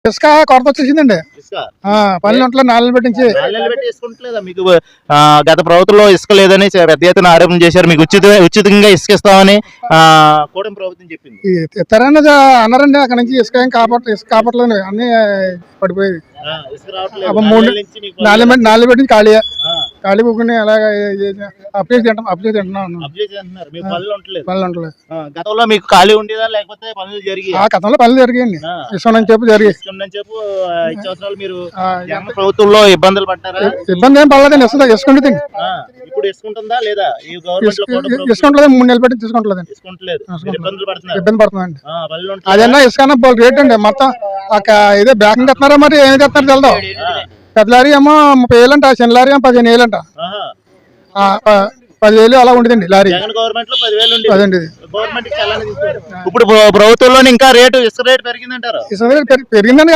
ఇసుక కొరత వచ్చేసిందండి. ఇసుక పనులు ఉంటలే నాలుగు పెట్టించి నాలుగేళ్ళు పెట్టి వేసుకుంటలేదా మీకు? గత ప్రభుత్వంలో ఇసుక లేదని పెద్ద ఎత్తున ఆరోపణ చేశారు. మీకు ఉచితంగా ఇసుక ఇస్తామని కూటమి ప్రభుత్వం చెప్పింది. ఇస్తారని అన్నారండి. అక్కడ నుంచి ఇసుక ఏం ఇసుక కాపట్లేదు, అన్ని పడిపోయేది. ఇసుక రావట్లేదు. నాలుగు పెట్టించి ఖాళీ కూకుని అలాగే అప్లై తింటున్నాను. పనులు ఉండలేదు. పనులు ఉండలేదు. గతంలో మీకు ఖాళీ ఉండేదా లేకపోతే పనులు జరిగి? ఆ గతంలో పనులు జరిగాయండి. ఇసుక చెప్పు జరిగి మీరు ప్రభుత్వంలో ఇబ్బందులు పడ్డారా? ఇబ్బంది ఏం పడలేదండి. ఇసుక ఉండదండి. ఇప్పుడు ఇసుకుంటుందా లేదా? ఇసుకుంటలేదు. 3 నెలలు పెట్టి తీసుకుంటలేదండి. ఇబ్బంది పడుతుందండి. అదన్నా ఇసుక రేట్ అండి. మొత్తం ఇదే బ్యాకింగ్ తెస్తున్నారా మరి ఏమి తెస్తున్నారు తెలదాం. పెద్ద లారీ ఏమో 30,000 అంట, చిన్న లారీ ఏమో 15,000 అంట. 10,000 అలా ఉండదండి లారీ. అదండి. ఇప్పుడు ప్రభుత్వంలో ఇంకా రేటు ఇసుక రేటు పెరిగిందంటారు. ఇసుక రేటు పెరిగిందండి.